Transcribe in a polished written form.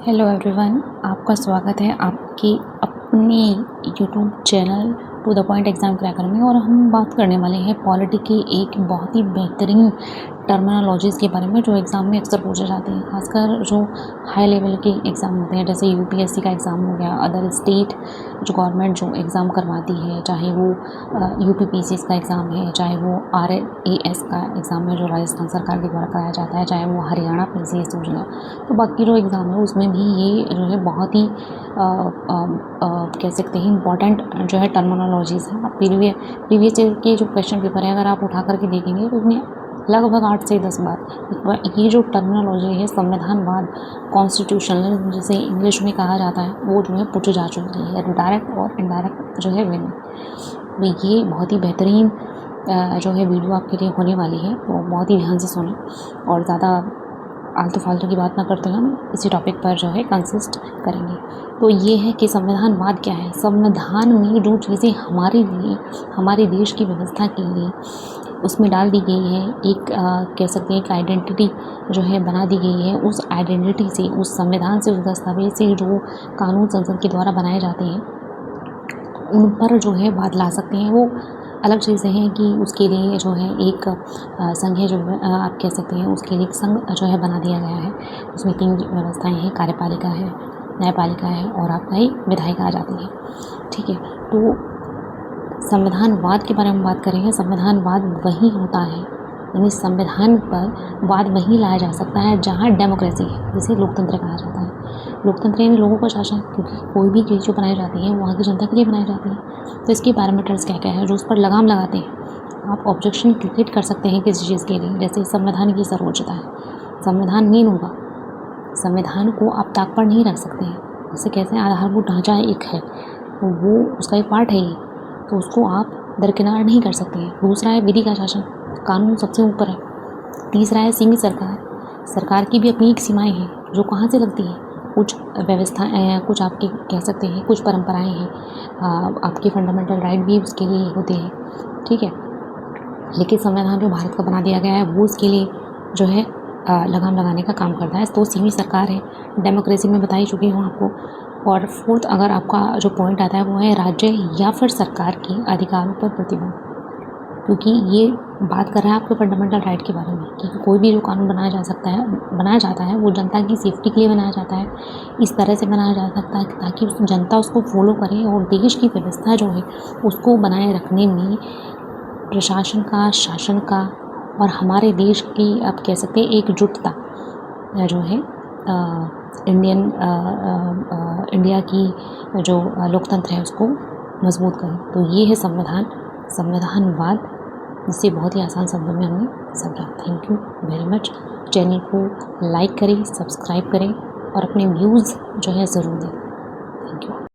Hello everyone, आपका स्वागत है आपकी अपने YouTube channel to the point exam cracker में। और हम बात करने वाले हैं पॉलिटी की एक बहुत ही बेहतरीन टर्मिनोलॉजीज़ के बारे में जो एग्ज़ाम में अक्सर पूछे जाते हैं, खासकर जो हाई लेवल के एग्ज़ाम होते हैं, जैसे यूपीएससी का एग्ज़ाम हो गया, अदर स्टेट जो गवर्नमेंट जो एग्ज़ाम करवाती है, चाहे वो यूपीपीसीएस का एग्ज़ाम है, चाहे वो आरएएस का एग्ज़ाम है जो राजस्थान सरकार के द्वारा कराया जाता है, चाहे वो हरियाणा पीसीएस योजना। तो बाकी जो एग्ज़ाम है उसमें भी ये जो है बहुत ही कह सकते हैं इम्पॉर्टेंट जो है टर्मिनोलॉजीज़ हैं। प्रीवियस ईयर के जो क्वेश्चन पेपर है अगर आप उठा करके देखेंगे तो उसमें लगभग 8 से 10 बार ये जो टर्मिनोलॉजी है संविधानवाद, कॉन्स्टिट्यूशनल जिसे इंग्लिश में कहा जाता है, वो जो है पूछी जा चुकी है, डायरेक्ट और इनडायरेक्ट जो है वे में। तो ये बहुत ही बेहतरीन जो है वीडियो आपके लिए होने वाली है, तो बहुत ही ध्यान से सुनें और ज़्यादा आलतू फालतू की बात ना करते हुए हम इसी टॉपिक पर जो है कंसिस्ट करेंगे। तो ये है कि संविधानवाद क्या है। संविधान में जो चीज़ें हमारे लिए, हमारे देश की व्यवस्था के लिए उसमें डाल दी गई है, एक कह सकते हैं एक आइडेंटिटी जो है बना दी गई है। उस आइडेंटिटी से, उस संविधान से, उस दस्तावेज से जो कानून संसद के द्वारा बनाए जाते हैं उन पर जो है बात ला सकते हैं। वो अलग चीज़ें हैं कि उसके लिए जो है एक संघ है, जो आप कह सकते हैं उसके लिए एक संघ जो है बना दिया गया है। उसमें 3 व्यवस्थाएं हैं, कार्यपालिका है, न्यायपालिका है और आपका ही विधायिका आ जाती है। ठीक है, तो संविधानवाद के बारे में बात करेंगे। संविधानवाद वही होता है, यानी संविधान पर वाद वहीं लाया जा सकता है जहाँ डेमोक्रेसी है, जिसे लोकतंत्र कहा जाता है। लोकतंत्र यानी लोगों का शासन, क्योंकि कोई भी चीज़ जो बनाई जाती है वो वहाँ की जनता के लिए बनाई जाती है। तो इसके पैरामीटर्स क्या क्या है जो उस पर लगाम लगाते हैं। आप ऑब्जेक्शन क्रिएट कर सकते हैं किसी चीज़ के लिए, जैसे संविधान की सर्वोच्चता है, संविधान मेन होगा, संविधान को आप ताक पर नहीं रख सकते हैं। जैसे कैसे आधारभूत ढांचा एक है तो वो उसका एक पार्ट है ये, तो उसको आप दरकिनार नहीं कर सकते हैं। दूसरा है विधि का शासन, कानून सबसे ऊपर है। तीसरा है सीमित सरकार, सरकार की भी अपनी एक सीमाएँ हैं जो कहाँ से लगती है। कुछ व्यवस्थाएँ, कुछ आपके कह सकते हैं कुछ परंपराएं हैं, आपके फंडामेंटल राइट भी उसके लिए होते हैं। ठीक है, लेकिन संविधान जो भारत का बना दिया गया है वो उसके लिए जो है लगाम लगाने का काम करता है। तो सीमित सरकार है, डेमोक्रेसी में बता ही चुकी हूँ आपको। और फोर्थ अगर आपका जो पॉइंट आता है वो है राज्य या फिर सरकार के अधिकारों पर प्रतिबंध, क्योंकि ये बात कर रहा है आपके फंडामेंटल राइट के बारे में कि कोई भी जो कानून बनाया जाता है वो जनता की सेफ्टी के लिए बनाया जाता है। इस तरह से बनाया जा सकता है ताकि जनता उसको फॉलो करे और देश की व्यवस्था जो है उसको बनाए रखने में प्रशासन का, शासन का और हमारे देश की आप कह सकते हैं एकजुटता जो है इंडिया की जो लोकतंत्र है उसको मजबूत करें। तो ये है संविधानवाद, जिसे बहुत ही आसान शब्दों में हमने समझा। Thank you very much. Channel को लाइक करें, सब्सक्राइब करें और अपने व्यूज़ जो है ज़रूर दें। Thank you.